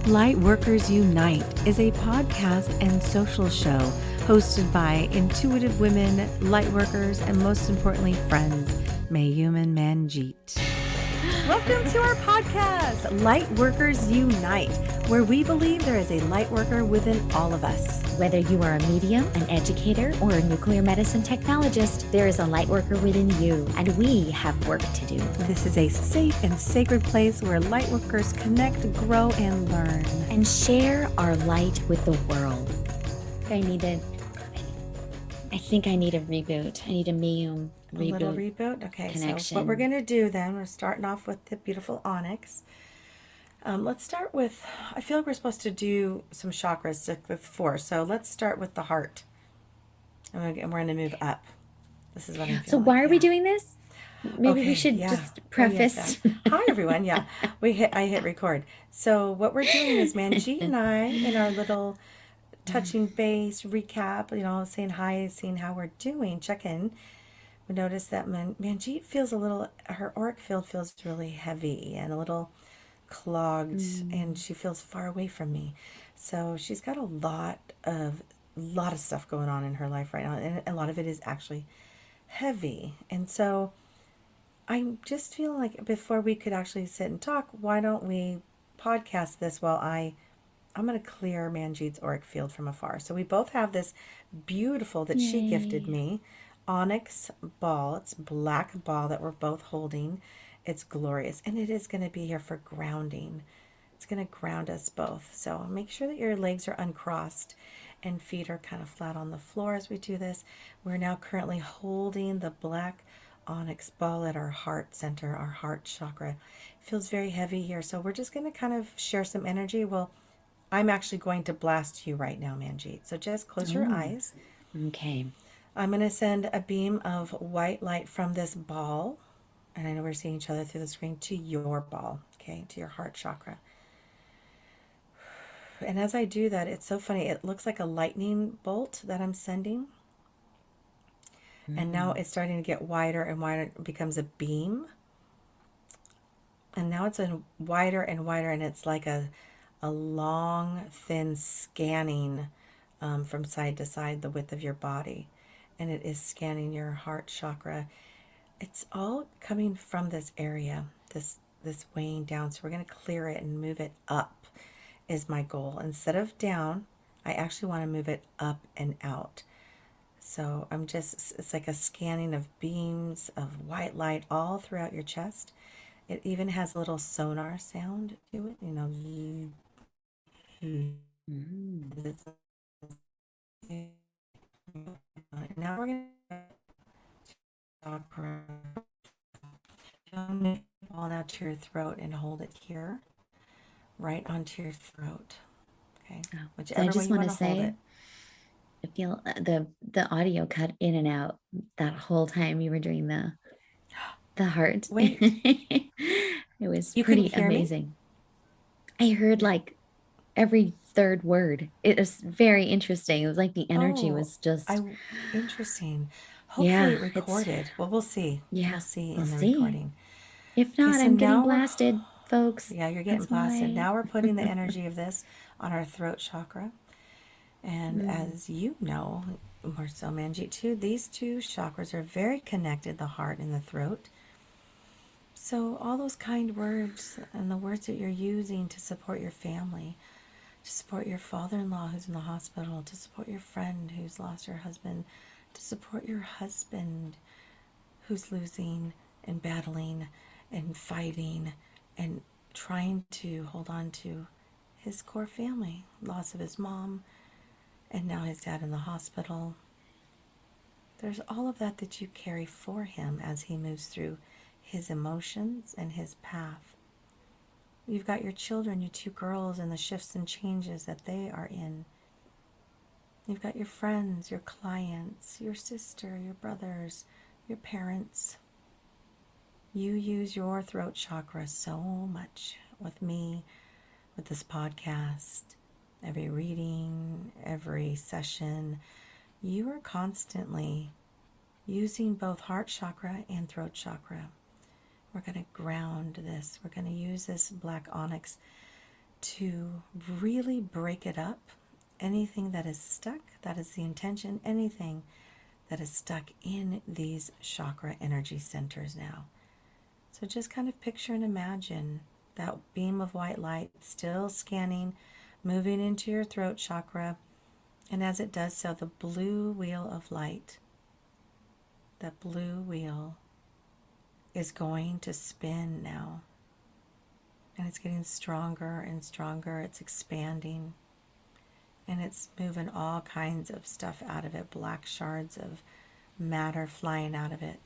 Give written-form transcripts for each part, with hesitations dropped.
Lightworkers Unite is a podcast and social show hosted by intuitive women, lightworkers, and most importantly, friends, Mayume and Manjeet. Welcome to our podcast, Lightworkers Unite, where we believe there is a lightworker within all of us. Whether you are a medium, an educator, or a nuclear medicine technologist, there is a lightworker within you, and we have work to do. This is a safe and sacred place where lightworkers connect, grow, and learn. And share our light with the world. I think I need a reboot. I need a Mayume reboot. A little reboot? Okay, connection. So what we're going to do then, we're starting off with the beautiful onyx. Let's start with, I feel like we're supposed to do some chakras with 4. So let's start with the heart. And we're going to move up. This is what I'm feeling. So why are we doing this? Maybe we should just preface. Hi, everyone. Yeah, I hit record. So what we're doing is Manjeet and I, in our little touching base recap, saying hi, seeing how we're doing, check in. We notice that Manjeet feels her auric field feels really heavy and a little clogged, and she feels far away from me. So she's got a lot of stuff going on in her life right now, and a lot of it is actually heavy. And so I'm just feeling like before we could actually sit and talk, why don't we podcast this while I'm going to clear Manjeet's auric field from afar. So we both have this beautiful, that she gifted me, onyx ball. It's black ball that we're both holding. It's glorious. And it is going to be here for grounding. It's going to ground us both. So make sure that your legs are uncrossed and feet are kind of flat on the floor as we do this. We're now currently holding the black onyx ball at our heart center, our heart chakra. It feels very heavy here. So we're just going to kind of share some energy. Well, I'm actually going to blast you right now, Manjeet. So just close your eyes. Okay. I'm going to send a beam of white light from this ball, and I know we're seeing each other through the screen, to your ball, okay, to your heart chakra. And as I do that, it's so funny. It looks like a lightning bolt that I'm sending. And now it's starting to get wider and wider. It becomes a beam. And now it's a wider and wider, and it's like a long, thin scanning from side to side, the width of your body. And it is scanning your heart chakra. It's all coming from this area, this weighing down. So we're going to clear it and move it up is my goal. Instead of down, I actually want to move it up and out. So it's like a scanning of beams of white light all throughout your chest. It even has a little sonar sound to it, Now we're going to fall out to your throat and hold it here, right onto your throat. Okay. So I just want to say, I feel the audio cut in and out that whole time you were doing the heart. Wait. It was You pretty couldn't hear amazing. Me? I heard like every third word. It was very interesting. It was like the energy was just interesting. Hopefully it recorded. Well, we'll see. Yeah, we'll see in the recording. If not, I'm getting blasted, folks. Yeah, you're getting blasted. Now we're putting the energy of this on our throat chakra. And as you know, more so Manjeet too, these two chakras are very connected, the heart and the throat. So all those kind words and the words that you're using to support your family, to support your father-in-law who's in the hospital, to support your friend who's lost her husband, to support your husband who's losing and battling and fighting and trying to hold on to his core family, loss of his mom, and now his dad in the hospital. There's all of that you carry for him as he moves through his emotions and his path. You've got your children, your 2 girls, and the shifts and changes that they are in. You've got your friends, your clients, your sister, your brothers, your parents. You use your throat chakra so much with me, with this podcast, every reading, every session. You are constantly using both heart chakra and throat chakra. We're going to ground this. We're going to use this black onyx to really break it up. Anything that is stuck, that is the intention, anything that is stuck in these chakra energy centers now. So just kind of picture and imagine that beam of white light still scanning, moving into your throat chakra. And as it does so, the blue wheel of light, that blue wheel is going to spin now. And it's getting stronger and stronger. It's expanding. And it's moving all kinds of stuff out of it, black shards of matter flying out of it.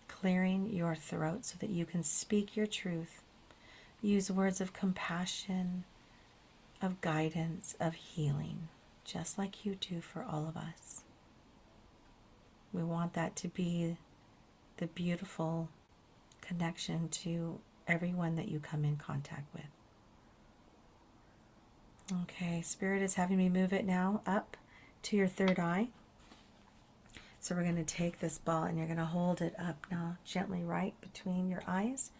Clearing your throat so that you can speak your truth. Use words of compassion, of guidance, of healing, just like you do for all of us. We want that to be the beautiful connection to everyone that you come in contact with. Okay, Spirit is having me move it now up to your third eye. So we're going to take this ball and you're going to hold it up now gently right between your eyes.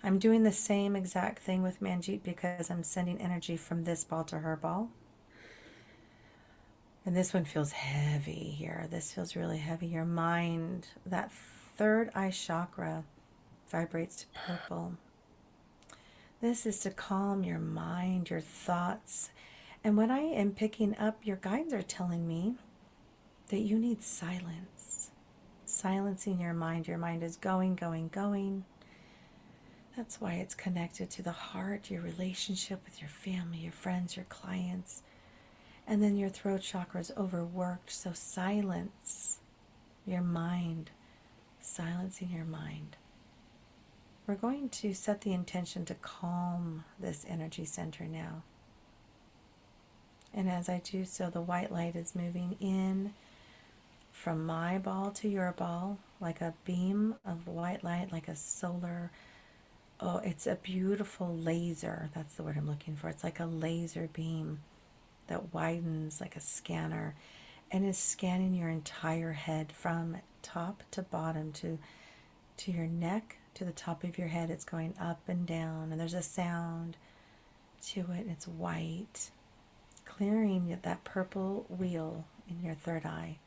I'm doing the same exact thing with Manjeet because I'm sending energy from this ball to her ball. And this one feels heavy here. This feels really heavy. Your mind, that third eye chakra, vibrates to purple. This is to calm your mind, your thoughts. And what I am picking up, your guides are telling me that you need silence. Silencing your mind. Your mind is going, going, going. That's why it's connected to the heart, your relationship with your family, your friends, your clients. And then your throat chakra is overworked. So silence your mind. Silencing your mind. We're going to set the intention to calm this energy center now. And as I do so, the white light is moving in from my ball to your ball, like a beam of white light, like a solar. Oh, it's a beautiful laser. That's the word I'm looking for. It's like a laser beam that widens like a scanner and is scanning your entire head from top to bottom to your neck, to the top of your head. It's going up and down, and there's a sound to it. It's white, clearing that purple wheel in your third eye.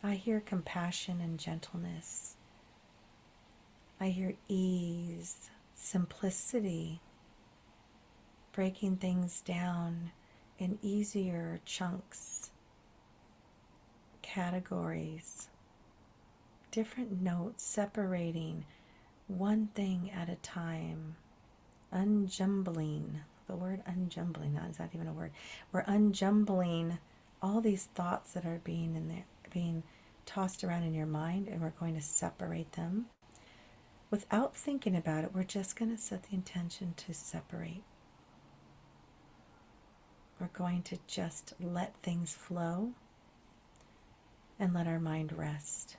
I hear compassion and gentleness. I hear ease, simplicity, breaking things down in easier chunks, categories, different notes, separating one thing at a time, unjumbling. The word unjumbling, is that even a word? We're unjumbling all these thoughts that are being tossed around in your mind, and we're going to separate them. Without thinking about it, we're just going to set the intention to separate. We're going to just let things flow and let our mind rest.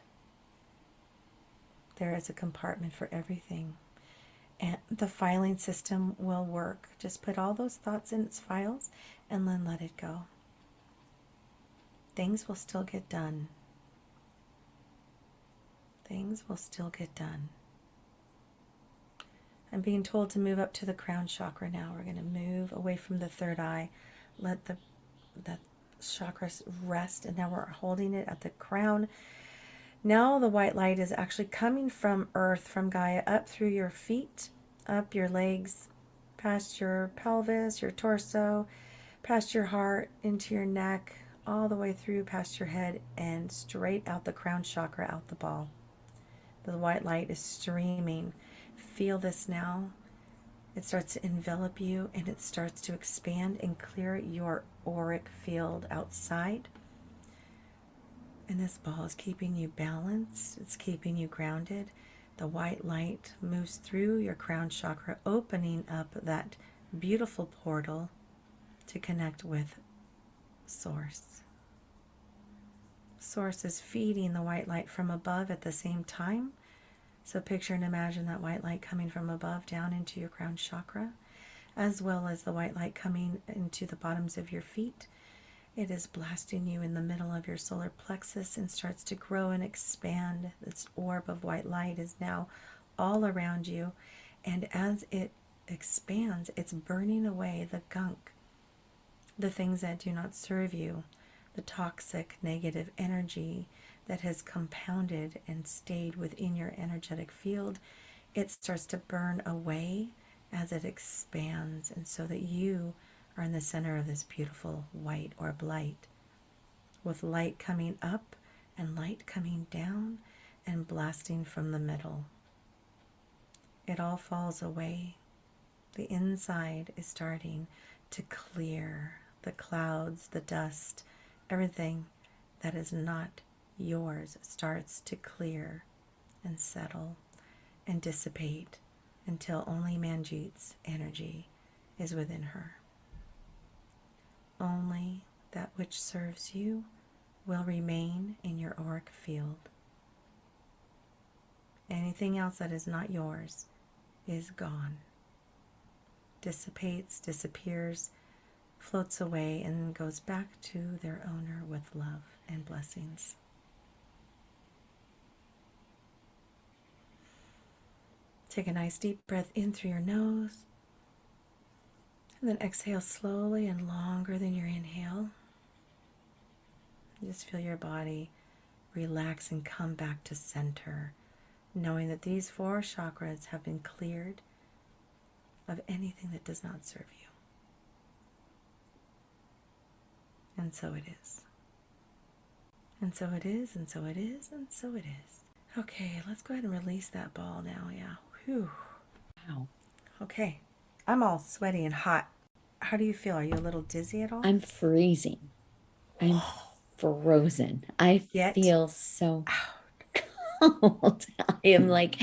There is a compartment for everything. And the filing system will work. Just put all those thoughts in its files and then let it go. Things will still get done. Things will still get done. I'm being told to move up to the crown chakra now. We're going to move away from the third eye. Let the chakra rest. And now we're holding it at the crown. Now the white light is actually coming from Earth, from Gaia, up through your feet, up your legs, past your pelvis, your torso, past your heart, into your neck, all the way through past your head, and straight out the crown chakra, out the ball. The white light is streaming. Feel this now. It starts to envelop you, and it starts to expand and clear your auric field outside. And this ball is keeping you balanced. It's keeping you grounded. The white light moves through your crown chakra, opening up that beautiful portal to connect with Source. Source is feeding the white light from above at the same time. So picture and imagine that white light coming from above down into your crown chakra, as well as the white light coming into the bottoms of your feet. It is blasting you in the middle of your solar plexus and starts to grow and expand. This orb of white light is now all around you. And as it expands. It's burning away the gunk, the things that do not serve you, the toxic negative energy that has compounded and stayed within your energetic field. It starts to burn away as it expands, and so that you are in the center of this beautiful white orb light, with light coming up and light coming down and blasting from the middle. It all falls away. The inside is starting to clear. The clouds, the dust, everything that is not yours starts to clear and settle and dissipate until only Manjeet's energy is within her. Only that which serves you will remain in your auric field. Anything else that is not yours is gone, dissipates, disappears, floats away, and goes back to their owner with love and blessings. Take a nice deep breath in through your nose, and then exhale slowly and longer than your inhale. Just feel your body relax and come back to center, knowing that these 4 chakras have been cleared of anything that does not serve you. And so it is. And so it is, and so it is, and so it is. Okay, let's go ahead and release that ball now. Yeah. Whew. Wow. Okay. I'm all sweaty and hot. How do you feel? Are you a little dizzy at all? I'm freezing. I'm frozen. I feel so cold. I am like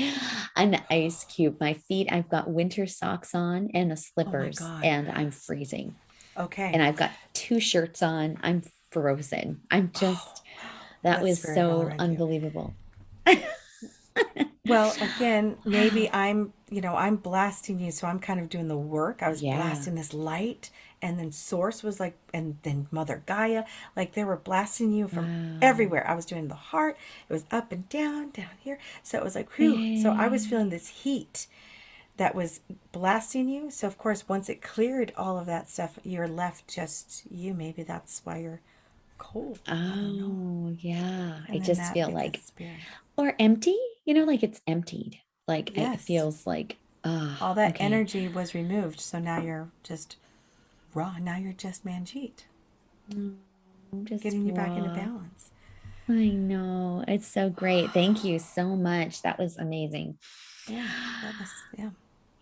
an ice cube. My feet, I've got winter socks on and a slippers, and I'm freezing. Okay. And I've got 2 shirts on. I'm frozen. I'm just, that was so unbelievable. Well, again, maybe I'm blasting you, so I'm kind of doing the work. I was blasting this light, and then Source was like, and then Mother Gaia, like they were blasting you from everywhere. I was doing the heart. It was up and down here. So it was like, whew. So I was feeling this heat that was blasting you. So of course, once it cleared all of that stuff, you're left just you. Maybe that's why you're cold. Oh, yeah. And I just feel like, spirit. Or empty, like it's emptied. Like it feels like all that energy was removed. So now you're just raw. Now you're just Manjeet. Just getting you back into balance. I know. It's so great. Thank you so much. That was amazing. Yeah.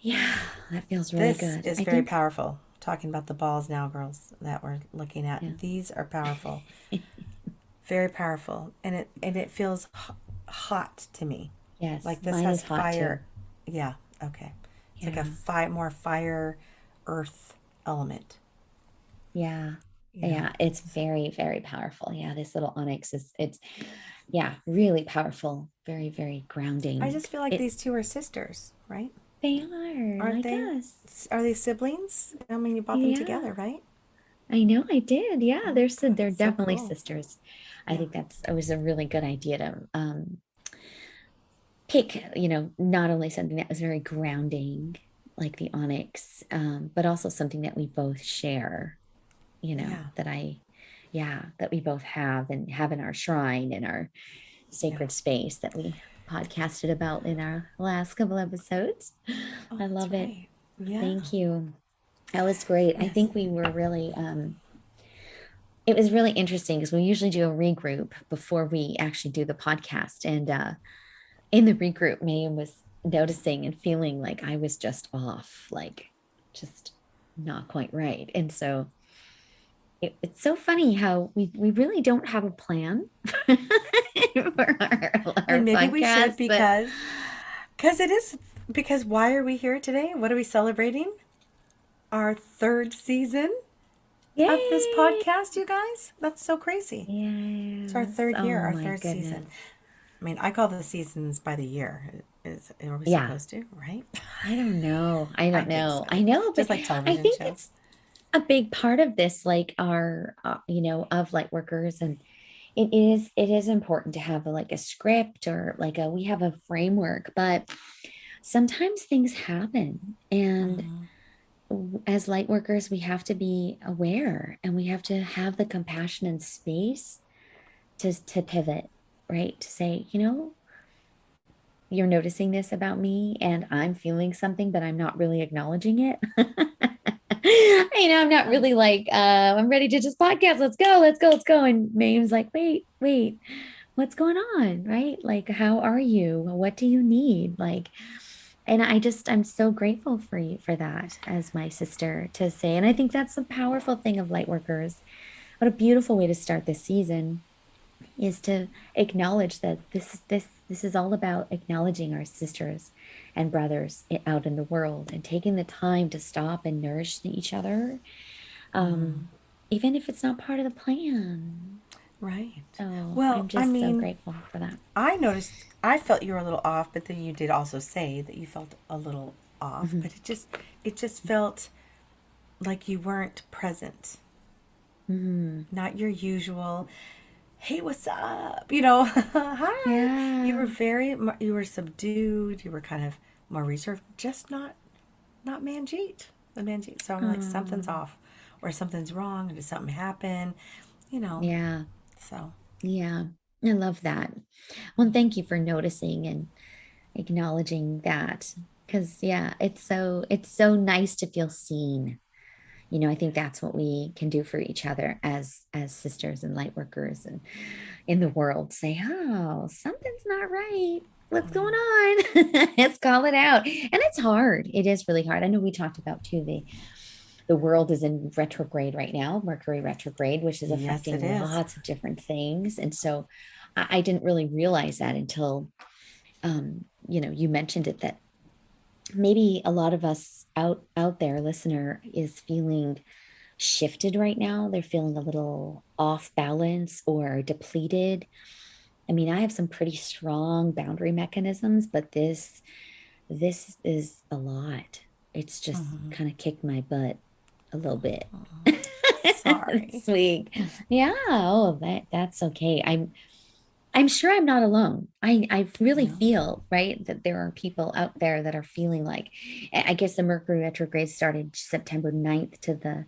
Yeah, that feels really good. This is very powerful. Talking about the balls now, girls, that we're looking at. Yeah. These are powerful. Very powerful. And it feels hot to me. Yes. Like this has fire. Too. Yeah. Okay. It's like a more fire, earth element. Yeah. Yeah. It's very, very powerful. Yeah. This little onyx it's really powerful. Very, very grounding. I just feel like these 2 are sisters, right? They are. Aren't they? Us. Are they siblings? I mean, you bought them together, right? I know I did. Yeah. They're definitely cool. Sisters. I think it was a really good idea to pick, not only something that was very grounding, like the onyx, but also something that we both share, that we both have and have in our shrine, in our sacred space that we podcasted about in our last couple episodes. I love it. Yeah. Thank you. That was great. Yes. I think we were really, it was really interesting because we usually do a regroup before we actually do the podcast. And in the regroup, Mayume was noticing and feeling like I was just off, like just not quite right. And so it's so funny how we really don't have a plan for our and maybe podcast, we should because it is, because why are we here today? What are we celebrating? Our 3rd season. Yay! Of this podcast, you guys. That's so crazy. Yeah. It's our 3rd year, our 3rd season. I mean, I call the seasons by the year. Are we supposed to, right? I don't know. I don't know. So. I know, but just like television I think shows. It's a big part of this, like our, of light workers, and it is important to have like a script or like we have a framework, but sometimes things happen, and Mm-hmm. as light workers, we have to be aware, and we have to have the compassion and space to pivot, right? To say, you're noticing this about me, and I'm feeling something, but I'm not really acknowledging it. I'm not really like, I'm ready to just podcast. Let's go, let's go, let's go. And Mayum's like, wait, what's going on? Right? Like, how are you? What do you need? Like, and I'm so grateful for you for that as my sister to say. And I think that's a powerful thing of light workers. What a beautiful way to start this season is to acknowledge that this is all about acknowledging our sisters and brothers out in the world, and taking the time to stop and nourish each other, Mm-hmm. um, even if it's not part of the plan. Right. So I'm Well, I just so mean, grateful for that. I noticed I felt you were a little off, but then you did also say that you felt a little off, Mhm. but it just felt like you weren't present. Mhm. Not your usual, "Hey, what's up?" "Hi." Yeah. You were subdued, you were kind of more reserved, just not Manjeet. The Manjeet. So I'm like something's Oh, off or something's wrong, or did something happen, you know. yeah. So, Yeah. I love that. Well, thank you for noticing and acknowledging that. Because yeah, it's so nice to feel seen. I think that's what we can do for each other as sisters and light workers and in the world. Say, oh, something's not right. What's going yeah. on? Let's call it out. And it's hard. It is really hard. I know we talked about too the world is in retrograde right now, Mercury retrograde, which is Yes, affecting it is. lots of different things. And so I didn't really realize that until you mentioned it, that maybe a lot of us out there, listener, is feeling shifted right now. They're feeling a little off balance or depleted. I mean, I have some pretty strong boundary mechanisms, but this is a lot. It's just Mm-hmm. kind of kicked my butt a little bit. Sorry. Sweet. Yeah. Oh, that's okay. I'm sure I'm not alone. I really No. feel, right, that there are people out there that are feeling like, I guess the Mercury retrograde started September 9th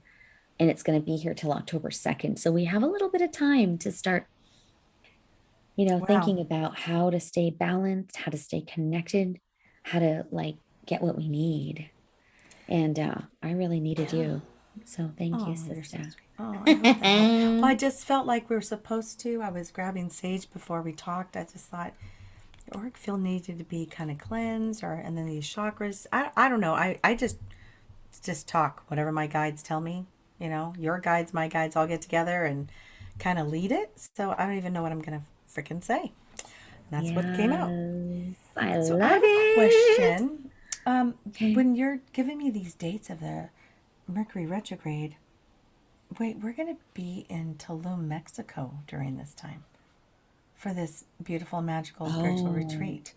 and it's going to be here till October 2nd. So we have a little bit of time to start, Wow. thinking about how to stay balanced, how to stay connected, how to like get what we need. And I really needed Yeah. you. So thank you, Oh, you're so sister. sweet. Oh, I hope that helped. Well, I just felt like we were supposed to. I was grabbing sage before we talked. I just thought your auric field needed to be kind of cleansed, and then these chakras. I don't know. I just talk whatever my guides tell me. Your guides, my guides, all get together and kind of lead it. So I don't even know what I'm gonna freaking say. And that's what came out. Yes, I So I love have a it. question. Okay. When you're giving me these dates of the Mercury retrograde, wait, we're going to be in Tulum, Mexico during this time for this beautiful, magical spiritual Oh, retreat.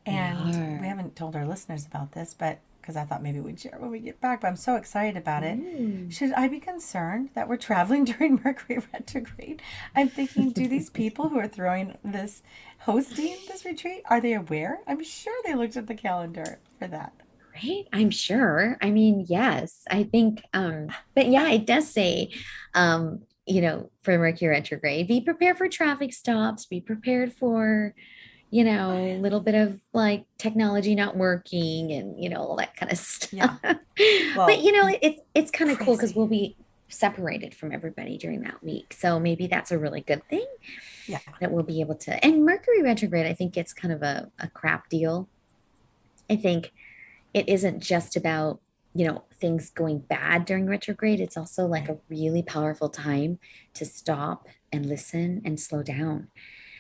we And we are. haven't told our listeners about this, but because I thought maybe we'd share when we get back, but I'm so excited about it. Ooh. Should I be concerned that we're traveling during Mercury retrograde? I'm thinking, do these people who are hosting this retreat, are they aware? I'm sure they looked at the calendar for that. Right? I'm sure. I mean, yes, I think, but yeah, it does say, for Mercury retrograde, be prepared for traffic stops, be prepared for, a little bit of like technology not working and, all that kind of stuff. Yeah. But, Well, it's kind of cool because crazy. we'll be separated from everybody during that week. So maybe that's a really good thing Yeah. that we'll be able to. And Mercury retrograde, I think it's kind of a crap deal. I think it isn't just about things going bad during retrograde. It's also like Right. a really powerful time to stop and listen and slow down.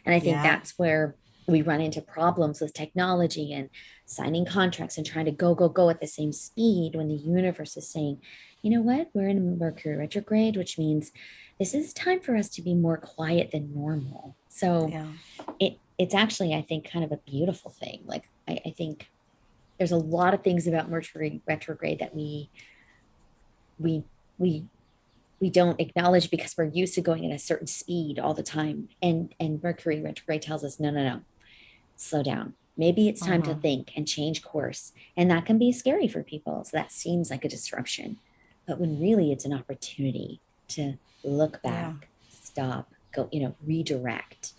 And I think Yeah. that's where we run into problems with technology and signing contracts and trying to go go go at the same speed, when the universe is saying, you know what, we're in Mercury retrograde, which means this is time for us to be more quiet than normal. So Yeah. it's actually, I think, kind of a beautiful thing. Like I think there's a lot of things about Mercury retrograde that we we we don't acknowledge because we're used to going at a certain speed all the time. And Mercury retrograde tells us, no, no, no, slow down. Maybe it's time to Mm-hmm. think and change course. And that can be scary for people. So that seems like a disruption. But when really it's an opportunity to look Yeah, back, stop, go, redirect,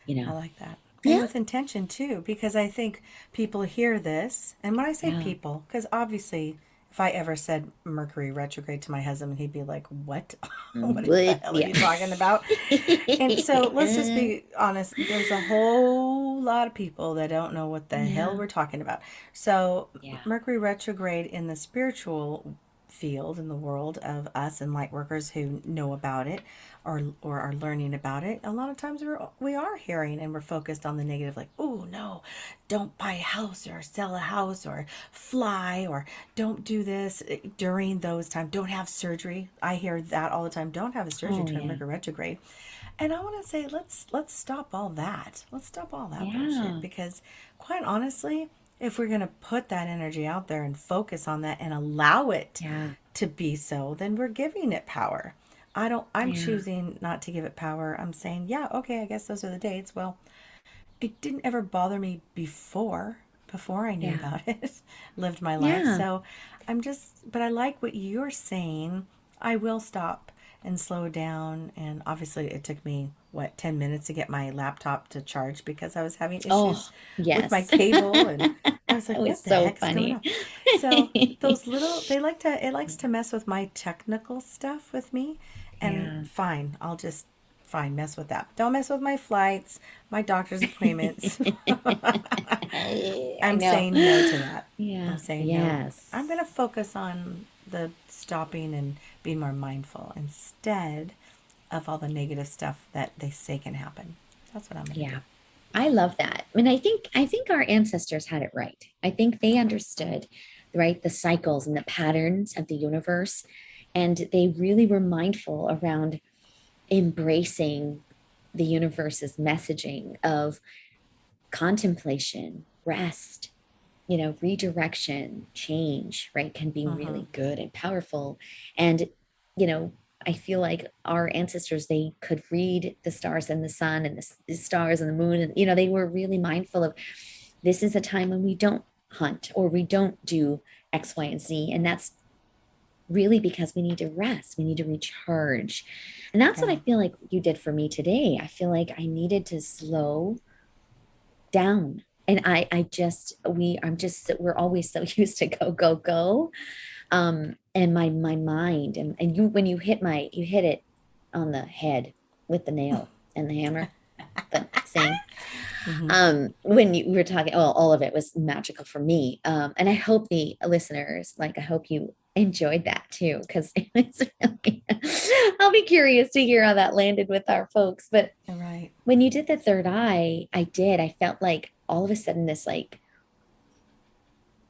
you I know. like that. And Yeah. with intention too, because I think people hear this, and when I say Yeah. people, because obviously, if I ever said Mercury retrograde to my husband, he'd be like, "What? What the But hell are yeah. you talking about?" And so let's just be honest. There's a whole lot of people that don't know what the hell Yeah. we're talking about. So Yeah. Mercury retrograde in the spiritual field in the world of us and light workers who know about it or are learning about it, a lot of times we are hearing and we're focused on the negative, like, oh no, don't buy a house or sell a house or fly, or don't do this during those times, don't have surgery. I hear that all the time. Don't have a surgery Oh during yeah. Mercury retrograde. And I want to say, let's stop all that. Let's stop all that bullshit, Yeah. because quite honestly, if we're going to put that energy out there and focus on that and allow it Yeah. to be so, then we're giving it power. I'm Yeah. choosing not to give it power. I'm saying, yeah, okay, I guess those are the dates. Well, it didn't ever bother me before I knew Yeah. about it, lived my life. Yeah. So but I like what you're saying. I will stop and slow down. And obviously, it took me, what, 10 minutes to get my laptop to charge because I was having Oh, issues with my yes. cable. And I was That like, was what the so heck's going funny. on? So those little, it likes to mess with my technical stuff with me. And Yeah. fine, I'll just fine, mess with that. Don't mess with my flights, my doctor's appointments. I I'm know. saying no to that. I'm Yeah. saying no. I'm Yes. going to focus on the stopping and being more mindful instead of all the negative stuff that they say can happen. That's what I'm going to do. Yeah. I love that. I mean, I think our ancestors had it right. I think they understood, right, the cycles and the patterns of the universe. And they really were mindful around embracing the universe's messaging of contemplation, rest, redirection, change, right, can be Mm-hmm. really good and powerful. And, you know, I feel like our ancestors, they could read the stars and the sun and the stars and the moon. And, they were really mindful of this is a time when we don't hunt or we don't do X, Y, and Z. And that's really because we need to rest, we need to recharge. And that's what Yeah. I feel like you did for me today. I feel like I needed to slow down. And we're always so used to go, go, go. And my mind and when you hit it on the head with the nail and the hammer, the saying, Mm-hmm. when you were talking, all of it was magical for me. And I hope the listeners, like, I hope you enjoyed that too, because it was really, I'll be curious to hear how that landed with our folks. But Right. when you did the third eye, I felt like all of a sudden this, like,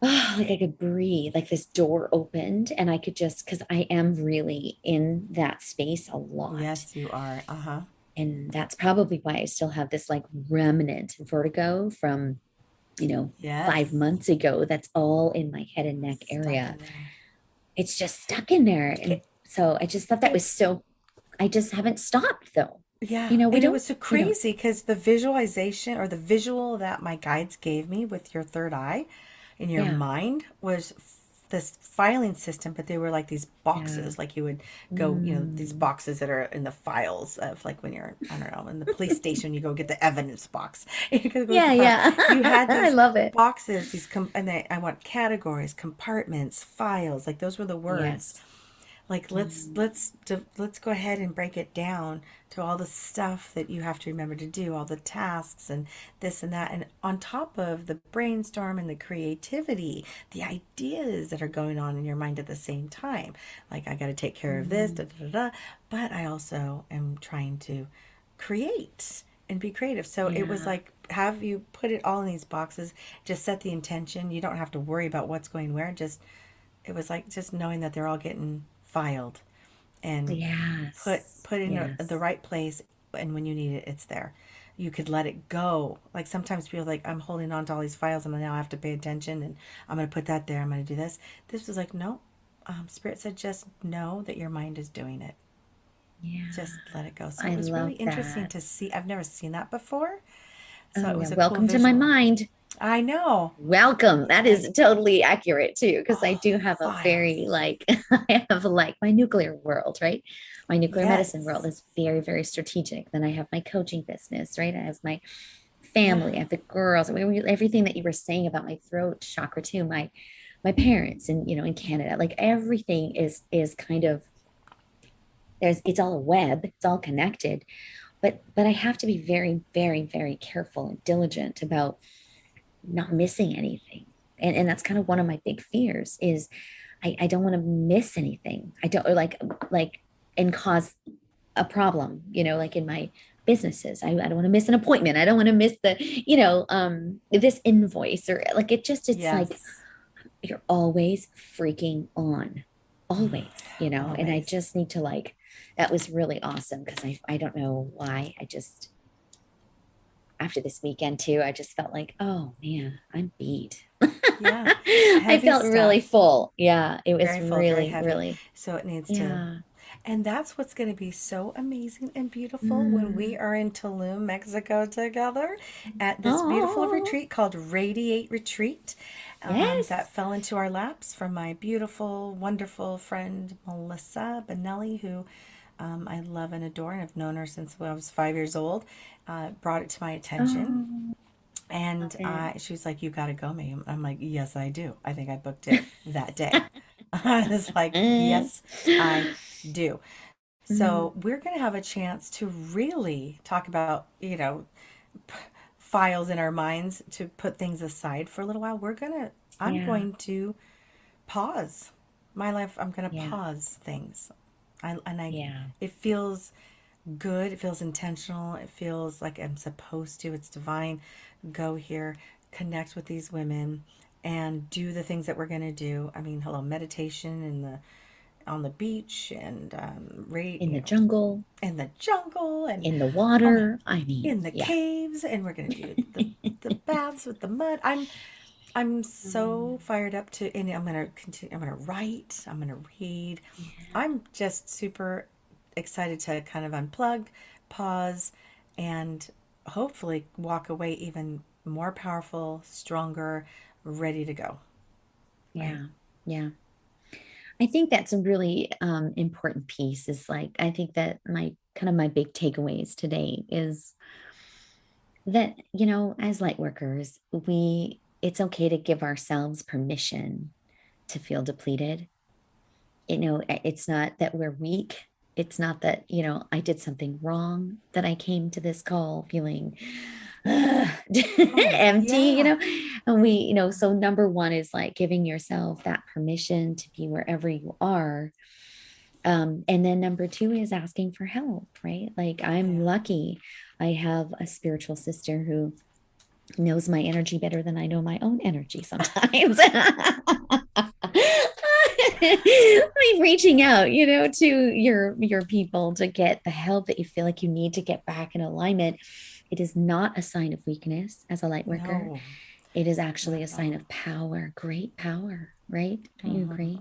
oh, like I could breathe, like this door opened and I could just, because I am really in that space a lot. Yes, you are. Uh huh. And that's probably why I still have this like remnant vertigo from, Yes. 5 months ago. That's all in my head and neck Stuck area. in there. It's just stuck in there. And It, so I just thought that was it's so, I just haven't stopped though. Yeah, We and it don't, was so crazy because the visualization or the visual that my guides gave me with your third eye in your yeah, mind was this filing system, but they were like these yeah. boxes, like you would go, these Mm. boxes that are in the files of, like, when you're, I don't know, in the police station, you go get the evidence box. You could go with Yeah, the files. yeah. You had I these love it. boxes, I want categories, compartments, files, like those were the words. Yes. Like, Mm. let's go ahead and break it down to all the stuff that you have to remember to do, all the tasks and this and that, and on top of the brainstorm and the creativity, the ideas that are going on in your mind at the same time. Like, I got to take care of this, da, Mm. da, da, da, but I also am trying to create and be creative. So it was Yeah. like, have you put it all in these boxes, just set the intention. You don't have to worry about what's going where. Just It was like just knowing that they're all getting filed and Yes. put in the Yes. right place, and when you need it, it's there. You could let it go. Like, sometimes people are like, I'm holding on to all these files and now I have to pay attention, and I'm going to put that there, I'm going to do this. This was like, no. Spirit said, just know that your mind is doing it. Just let it go. Yes. So it I was really love interesting that. to see. I've never seen that before. So Oh it yeah. was a cool Welcome to my visual. mind. I know. Welcome. That is totally accurate too, because I Oh, do have a very files. like I have like my nuclear world, right? My nuclear medicine world Yes. is very, very strategic. Then I have my coaching business, right? I have my Yeah. family, I have the girls. I mean, everything that you were saying about my throat chakra too, my parents and in Canada, like everything is kind of it's all a web, it's all connected. But I have to be very, very, very careful and diligent about not missing anything. And that's kind of one of my big fears is I don't want to miss anything. I don't like and cause a problem, like in my businesses. I don't want to miss an appointment. I don't want to miss this invoice or like it's like Yes. you're always freaking on. Always, and I Always. just need to like that was really awesome because I don't know why. I just after this weekend too, I just felt like, oh man, I'm beat. Yeah. I Heavy felt really stuff. full. Yeah, it was Very full, very really, heavy. really, So it needs to. yeah. And that's what's going to be so amazing and beautiful when we Mm. are in Tulum, Mexico together at this beautiful Oh, retreat called Radiate Retreat yes. that fell into our laps from my beautiful, wonderful friend Melissa Benelli, who I love and adore and have known her since when I was 5 years old. Brought it to my attention. Oh, love And it. she was like, "You got to go, Mayume." I'm like, "Yes, I do." I think I booked it that day. I was like, "Yes, I do." So Mm. we're going to have a chance to really talk about, files in our minds to put things aside for a little while. I'm Yeah, going to pause my life. I'm going to yeah, pause things. yeah, It feels good. It feels intentional. It feels like I'm supposed to. It's divine. Go here, connect with these women, and do the things that we're going to do. I mean, hello, meditation in the on the beach and in the jungle, in the jungle and in the on water. I mean, in the yeah. caves, and we're going to do the baths with the mud. I'm so Mm. fired up to, and I'm going to continue. I'm going to write. I'm going to read. Yeah, I'm just super excited to kind of unplug, pause, and hopefully walk away even more powerful, stronger, ready to go. Right? yeah, yeah. I think that's a really important piece is like, I think that my kind of my big takeaways today is that, as light workers, it's okay to give ourselves permission to feel depleted. It's not that we're weak. It's not that, I did something wrong that I came to this call feeling Oh, empty, yeah. and so number one is like giving yourself that permission to be wherever you are. And then number two is asking for help, right? Like I'm Yeah. lucky. I have a spiritual sister who knows my energy better than I know my own energy sometimes. Like reaching out, to your people to get the help that you feel like you need to get back in alignment. It is not a sign of weakness as a light worker. No, It is not actually a at all. sign of power, great power, right? Don't you agree?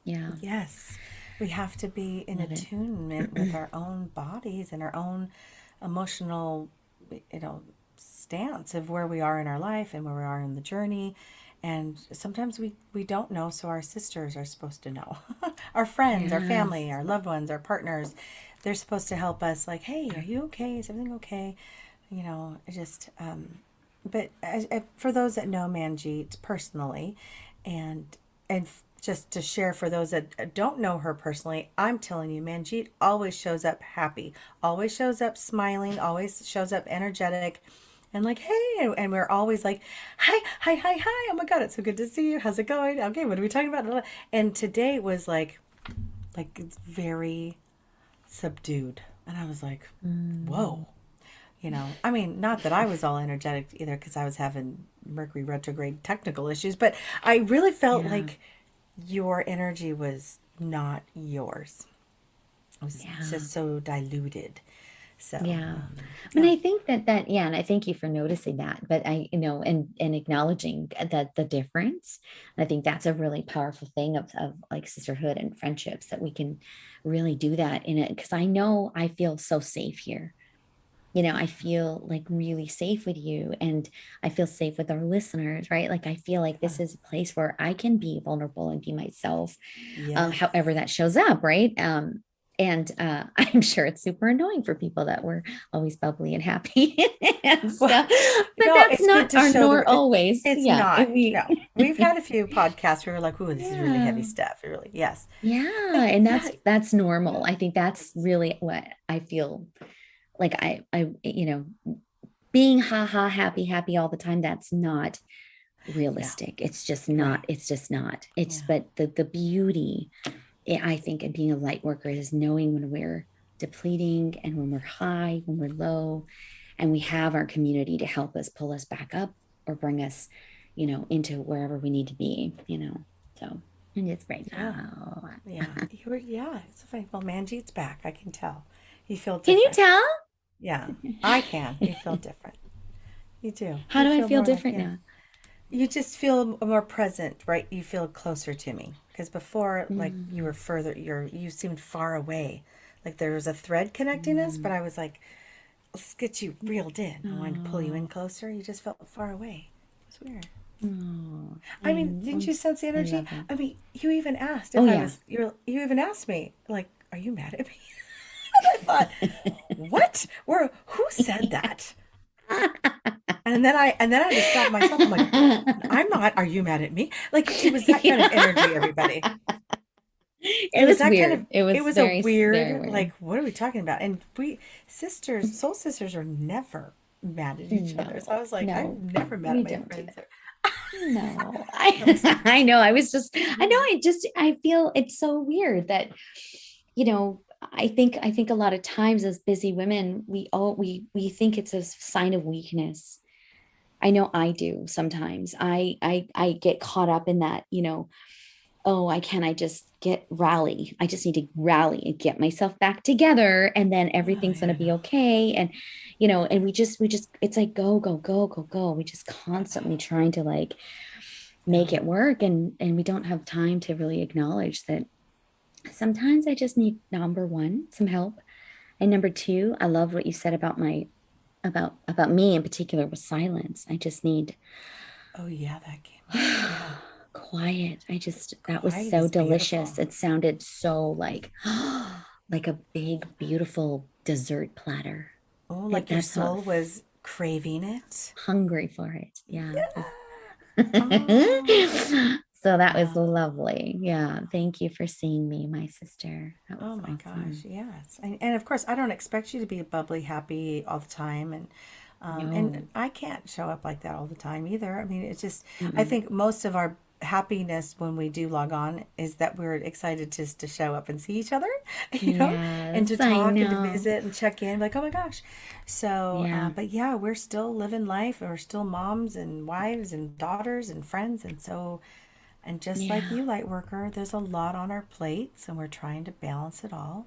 Yeah, Yes, we have to be in love it. attunement with our own bodies and our own emotional, you know, stance of where we are in our life and where we are in the journey. And sometimes we don't know, so our sisters are supposed to know. Our friends, our family, Yes. our loved ones, our partners, they're supposed to help us, like, hey, are you okay? Is everything okay? Just, but for those that know Manjeet personally, and just to share for those that don't know her personally, I'm telling you, Manjeet always shows up happy, always shows up smiling, always shows up energetic, and like, hey, and we're always like, hi, hi, hi, hi. Oh my God, it's so good to see you. How's it going? Okay, what are we talking about? And today was like it's very subdued, and I was like, Mm, whoa. I mean, not that I was all energetic either because I was having Mercury retrograde technical issues, but I really felt yeah. like your energy was not yours. It was Yeah. just so diluted. So, Yeah. I mean, yeah. I think yeah, and I thank you for noticing that, but and acknowledging that the difference. I think that's a really powerful thing of like sisterhood and friendships that we can really do that in it. Because I know I feel so safe here. I feel like really safe with you, and I feel safe with our listeners, right? Like I feel like Yeah. this is a place where I can be vulnerable and be myself, Yes. however that shows up, right? And I'm sure it's super annoying for people that were always bubbly and happy and Well, stuff, but no, that's it's good not to our show nor always. it's Yeah, not. No, we've had a few podcasts where we're like, "Ooh, this is really heavy yeah. stuff." Really, yes. Yeah, But and yeah, that's normal. yeah, I think that's really what I feel like. Being happy, happy all the time, that's not yeah, realistic. It's just right. not. It's just not. It's Yeah. but the beauty, I think, of being a light worker is knowing when we're depleting and when we're high, when we're low, and we have our community to help us pull us back up or bring us, into wherever we need to be. So and it's right Yeah. now. Yeah. Yeah. It's so funny. Well, Manjeet's back. I can tell. You feel Can you different. tell? Yeah, I can. You feel different. You do. How You do I feel feel more like, different yeah. now? You just feel more present, right? You feel closer to me. Because before, like, you Mm, were further, you seemed far away. Like there was a thread connecting us, but mm, I was like, let's get you reeled in. I wanted to pull you in oh, closer. You just felt far away. It's weird. oh, I mean, didn't you sense the I energy? love it. I mean, you even asked Oh if I yeah. was, you even asked me, like, are you mad at me? And I thought, what? Who said that? And then I had to stop myself. I'm like, I'm not. Are you mad at me? Like it was that kind of energy, everybody. It It was was that kind weird. of, It it was was a very weird, weird. like, what are we talking about? And we sisters, soul sisters are never mad at each other. So I No, was like, I'm no, never mad at we my don't do friends. that. No, That was, I know. I know. I feel it's so weird that, I think a lot of times as busy women, we think it's a sign of weakness. I know I do sometimes. I get caught up in that, oh, I just get rally. I just need to rally and get myself back together, and then oh, everything's going yeah, to no. be okay. And, and we just, it's like, go, go, go, go, go. We just constantly trying to like make No. it work. And we don't have time to really acknowledge that sometimes I just need, number one, some help. And number two, I love what you said about about me in particular with silence. I just need Oh, yeah, that came up. Yeah. quiet. That was Quiet so is beautiful. delicious. It sounded so like like a big beautiful dessert platter. Oh, It like your that's how soul was craving it. hungry for it. Yeah. Yeah. Oh, So that was wow. lovely. Yeah. Thank you for seeing me, my sister. That was Oh my gosh, awesome. yes. And of course, I don't expect you to be bubbly, happy all the time, and No. I can't show up like that all the time either. I mean, it's just I Mm-mm. think most of our happiness when we do log on is that we're excited just to show up and see each other, and to Yes, I talk and to know. visit and check in, like, oh my gosh. So, Yeah. but yeah, we're still living life, and we're still moms and wives and daughters and friends, and so and just like Yeah. you, light worker, there's a lot on our plates and we're trying to balance it all.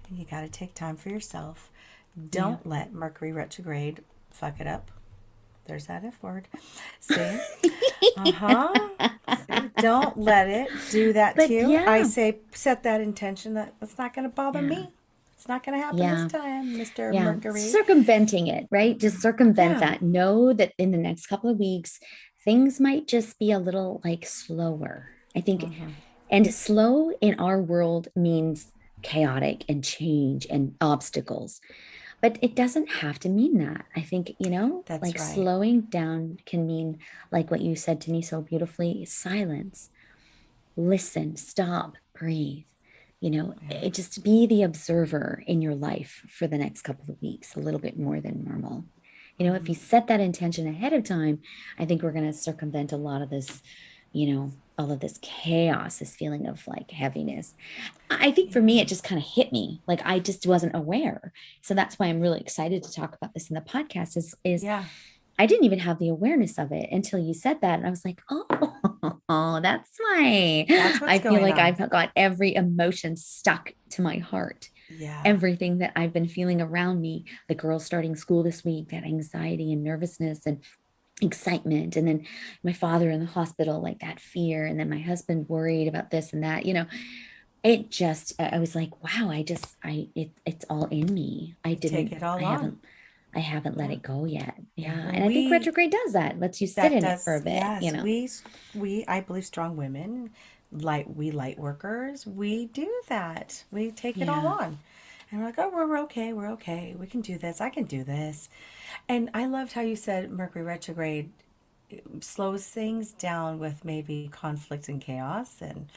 And you got to take time for yourself. Yeah. Don't let Mercury retrograde fuck it up. There's that F word. See? Uh huh. See? Don't let it do that to But you. I yeah. say set that intention that it's not going to bother Yeah. me. It's not going to happen this Yeah. time, Mr. Yeah. Mercury. Circumventing it, right? Just circumvent Yeah. that. Know that in the next couple of weeks, things might just be a little like slower. I think, Mm-hmm. and slow in our world means chaotic and change and obstacles. But it doesn't have to mean that. I think, That's like right. slowing down can mean, like what you said to me so beautifully, silence. Listen, stop, breathe. Yeah. It just be the observer in your life for the next couple of weeks, a little bit more than normal. If Mm-hmm. you set that intention ahead of time, I think we're going to circumvent a lot of this, all of this chaos, this feeling of like heaviness. I think for me, Yeah. it just kind of hit me. Like I just wasn't aware. So that's why I'm really excited to talk about this in the podcast is Yeah. I didn't even have the awareness of it until you said that. And I was like, oh, that's why That's what's I feel going like on. I've got every emotion stuck to my heart. Yeah. Everything that I've been feeling around me, the girls starting school this week, that anxiety and nervousness and excitement. And then my father in the hospital, like that fear. And then my husband worried about this and that, it just, I was like, wow, it's all in me. You take it all I haven't on. I haven't let Yeah. it go yet. Yeah. Yeah. Well, And I think retrograde does that. Lets you sit that in it for a does, bit, yes. I believe strong women, light workers, we do that. We take it all Yeah. on. And we're like, oh, we're okay. We're okay. We can do this. I can do this. And I loved how you said Mercury retrograde slows things down with maybe conflict and chaos and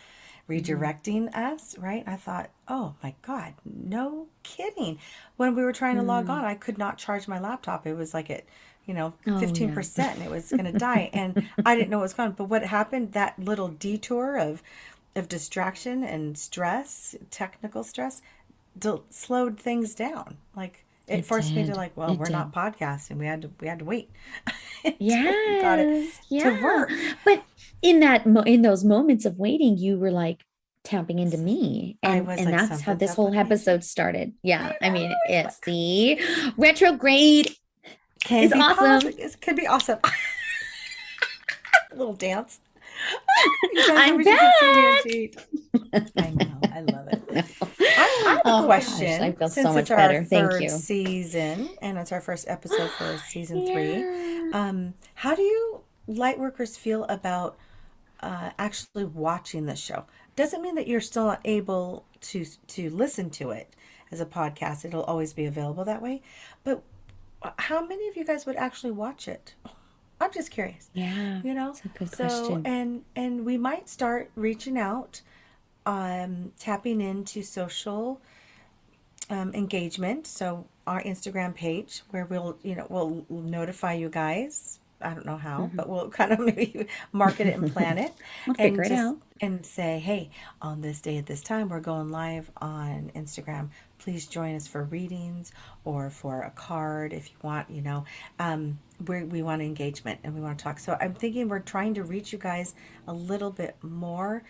Mhm. redirecting us, right? I thought, oh my God, no kidding. When we were trying to log Mm. on, I could not charge my laptop. It was like at, Oh, yeah. 15% and it was going to die. And I didn't know it was gone. But what happened, that little detour of distraction and stress, technical stress, slowed things down. Like it It forced me to did. like, well, It we're not did. podcasting. We had to wait until we got it Yes. to Yeah. work. But in those moments of waiting, you were like tapping into me. I And was and like, that's how something's this up whole with Manjeet. episode started. I Yeah. I know. mean, It's it's like the retrograde can is be awesome. positive. It could be awesome. A little dance. You guys, I I'm wish you could see back. Manjeet. I know. I love it. No. I have a Oh gosh, I question feel so since it's much our better. Thank third you. season and it's our first episode for season three. Yeah. How do you light workers feel about actually watching the show? Doesn't mean that you're still not able to listen to it as a podcast. It'll always be available that way. But how many of you guys would actually watch it? I'm just curious, Yeah. you know. It's a good So question. and we might start reaching out, tapping into social engagement. So our Instagram page where we'll notify you guys. I don't know how, Mhm. but we'll kind of maybe market it and plan it We'll figure and it just out. and say, hey, on this day at this time, we're going live on Instagram. Please join us for readings or for a card if you want, we want engagement and we want to talk. So I'm thinking we're trying to reach you guys a little bit more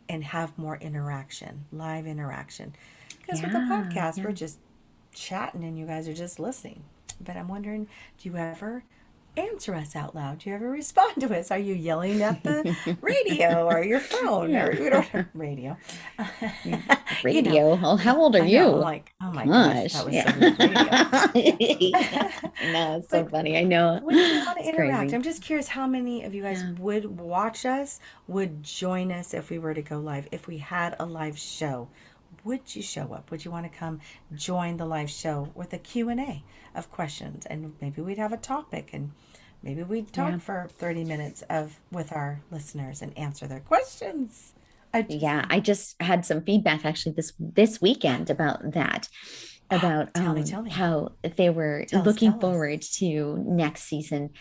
and have more interaction, live interaction. Because with the Yeah. podcast, we're Yeah. just chatting and you guys are just listening. But I'm wondering, do you ever answer us out loud? Do you ever respond to us? Are you yelling at the radio or your phone Yeah. or we don't have radio? Yeah. you know, Radio. Oh, how old are I know. I'm you? like, oh my gosh, Gosh. that was Yeah. so weird radio. I know. It's so But funny. I know. would you want to It's interact? crazy. I'm just curious how many of you guys Yeah. would watch us, would join us if we were to go live, if we had a live show. Would you show up? Would you want to come join the live show with a Q&A of questions? And maybe we'd have a topic and maybe we'd Yeah. talk for 30 minutes with our listeners and answer their questions. I just Yeah. I just had some feedback actually this weekend about that, about tell me. how they were looking Tell us. forward to next season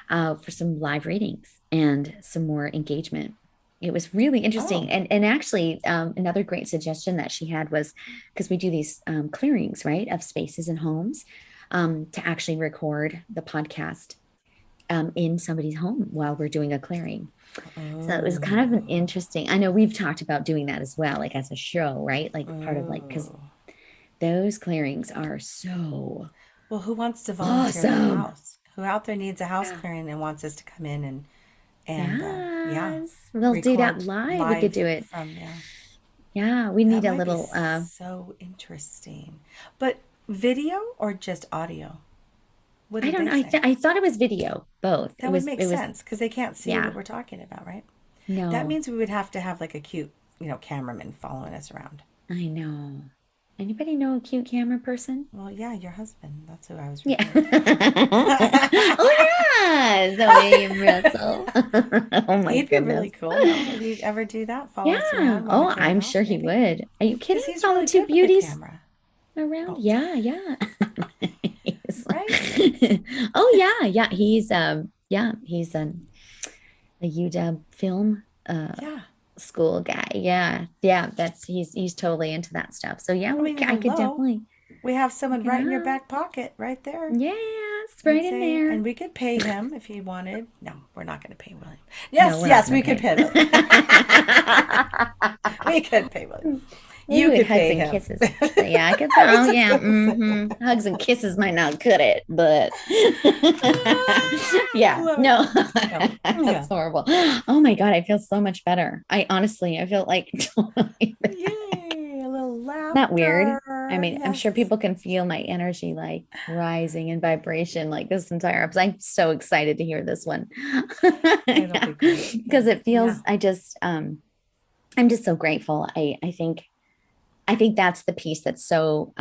for some live readings and some more engagement. It was really interesting. Oh, And actually, another great suggestion that she had was because we do these clearings, right, of spaces and homes, to actually record the podcast in somebody's home while we're doing a clearing. So it was kind of an oh, interesting. I know we've talked about doing that as well, like as a show, right? Like part of like, because oh. those clearings are so Well, who wants to volunteer their awesome. house? Who out there needs a house Yeah. clearing and wants us to come in and yeah, Yes. We'll do that record live. We could live do it. from yeah. Yeah. We That need a might be little so interesting. But video or just audio? What I did don't they know. say? I thought it was video, both. That would make It was, sense because they can't see what yeah. we're talking about, right? That No, means we would have to have like a cute, cameraman following us around. I know. Anybody know a cute camera person? Well, yeah, your husband. That's who I was Yeah. referring to. Oh yeah. So William Russell. Oh my He'd be really goodness. cool, no? Would he ever do that? Follow us Yeah. around, Oh, monitor our I'm house, sure he maybe? would. Are you Because kidding? he's Follow really two good with the beauties camera. around? Oh, Yeah, yeah. He's right? oh yeah, yeah. He's a UW film Yeah. school guy. Yeah. Yeah, he's totally into that stuff. So yeah, I mean, I could hello. definitely We have look someone it right in your up. back pocket, right there. Yes, And right in say, there. and we could pay him if he wanted. No, we're not going to pay William. No, Yes, we're not yes, gonna we could pay. pay William. We could pay William. You Maybe could hugs pay and him. kisses. But yeah, I could. I was Oh just yeah, going to say. hugs and kisses might not cut it, but I yeah, love it. no, Yeah. that's Yeah. horrible. Oh my God, I feel so much better. I feel like totally Yay. A little not weird. laughter. I mean, I'm sure people can feel my energy like rising in vibration like this entire episode. I'm so excited to hear this one. It'll be great. Because it feels, I'm just so grateful. I think that's the piece that's so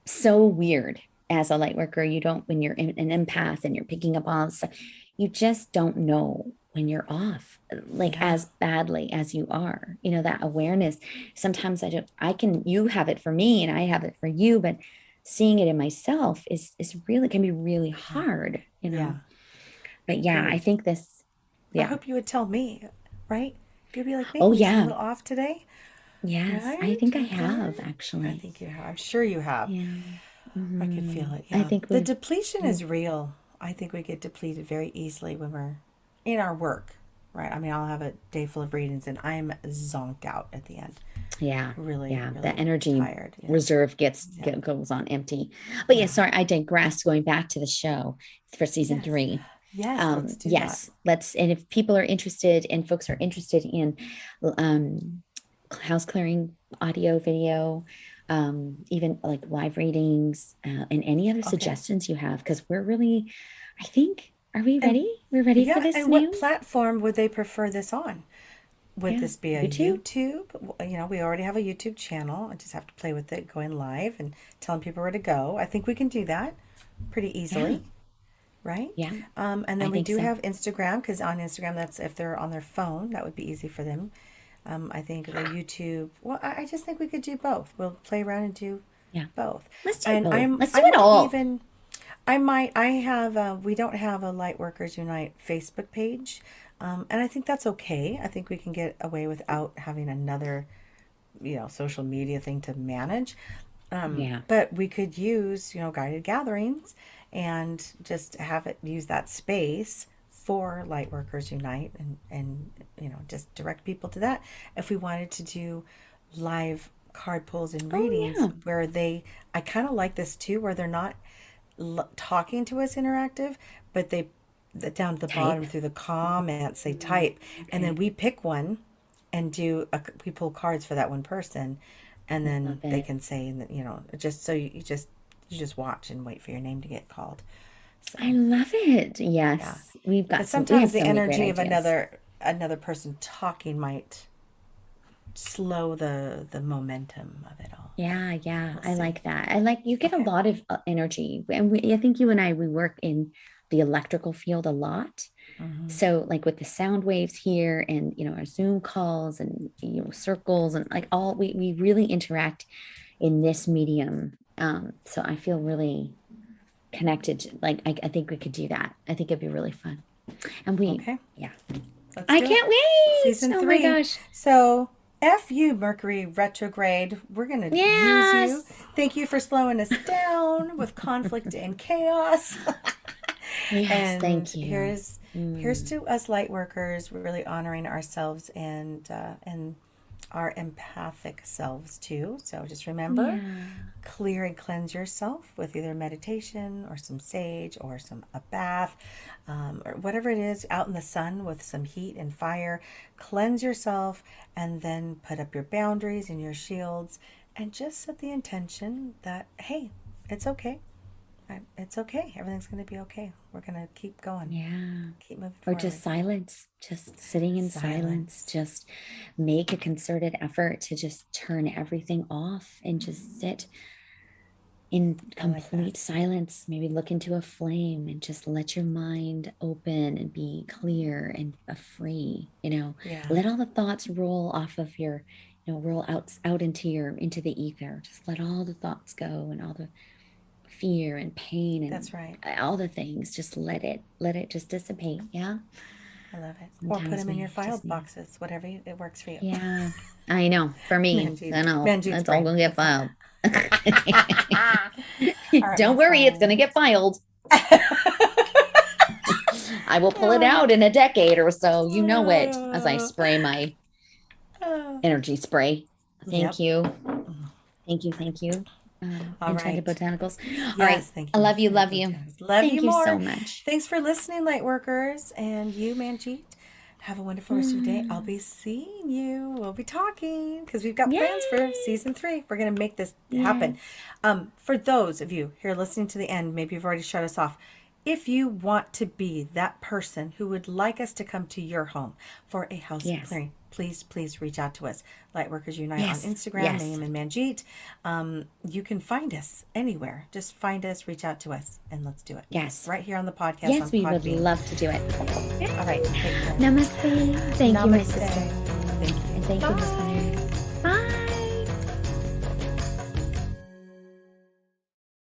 weird as a light worker. You don't, when you're an empath and you're picking up all this stuff, you just don't know when you're off, like as badly as you are, that awareness. Sometimes you have it for me and I have it for you, but seeing it in myself is really, can be really hard, but I think this, I hope you would tell me, right? You'd be like, oh maybe I'm a yeah, little off today. yes, Right? I think I have actually. I think you have. I'm sure you have. Yeah. I could feel it. I Yeah. think The depletion is real. I think we get depleted very easily when we're in our work, right? I mean, I'll have a day full of readings and I'm zonked out at the end. Really, really the energy tired. reserve goes on empty. But sorry, I digressed. Going back to the show for season 3. Yes, let's do that. Let's, and if people are interested and folks are interested in house clearing, audio, video, even like live readings, and any other suggestions you have, because we're really, I think, are we ready? We're ready for this. And what platform would they prefer this on? Would this be a YouTube? We already have a YouTube channel. I just have to play with it, going live and telling people where to go. I think we can do that pretty easily. Right? Yeah. And then we do have Instagram, because on Instagram, that's if they're on their phone, that would be easy for them. I think the YouTube, well, I just think we could do both. We'll play around and do both. Let's do both. Let's do it all. We don't have a Lightworkers Unite Facebook page. And I think that's okay. I think we can get away without having another, social media thing to manage. But we could use, guided gatherings and just have it use that space for Lightworkers Unite and just direct people to that. If we wanted to do live card pulls and readings where I kind of like this too, where they're not talking to us interactive, but they down to the bottom through the comments they type, and then we pick one and we pull cards for that one person, and then they can say, just so you just watch and wait for your name to get called. So, I love it. Yes, we've got. Sometimes the energy of another person talking might slow the momentum of it all. I like that. I like, you get a lot of energy, and I think you and I, we work in the electrical field a lot. So like with the sound waves here and our Zoom calls and circles and like we really interact in this medium. So I feel really connected. Like I think we could do that. I think it'd be really fun. And I can't wait. Season 3. Oh my gosh. So F you, Mercury Retrograde. We're going to use you. Thank you for slowing us down with conflict and chaos. Yes, thank you. Here's to us light workers. We're really honoring ourselves and our empathic selves too. So just remember, clear and cleanse yourself with either meditation or some sage or a bath, or whatever it is, out in the sun with some heat and fire. Cleanse yourself and then put up your boundaries and your shields and just set the intention that, hey, it's okay. It's okay. Everything's going to be okay. We're going to keep going. Keep moving forward. Or just silence, just sitting in silence. Just make a concerted effort to just turn everything off and just sit in complete silence. Maybe look into a flame and just let your mind open and be clear and free. Let all the thoughts roll off of your, roll out into the ether. Just let all the thoughts go and all the fear and pain and that's right, all the things. Just let it just dissipate. I love it. Or put them in your file boxes, whatever it works for you. I know, for me, I know that's all gonna get filed. Don't worry, it's gonna get filed. I will pull it out in a decade or so, it, as I spray my energy spray. Thank you. Enchanted Botanicals. All right. Thank you. I love you. Love you. Love you more. So much. Thanks for listening, light workers, and you, Manjeet. Have a wonderful rest of your day. I'll be seeing you. We'll be talking because we've got plans for season 3. We're going to make this happen. For those of you here listening to the end, maybe you've already shut us off. If you want to be that person who would like us to come to your home for a house clearing, please reach out to us. Lightworkers Unite on Instagram, Mayume and Manjeet. You can find us anywhere. Just find us, reach out to us, and let's do it. Yes. Right here on the podcast. Yes, we would love to do it. All right. Namaste. Thank you, my sister. Thank you. And thank you, listeners.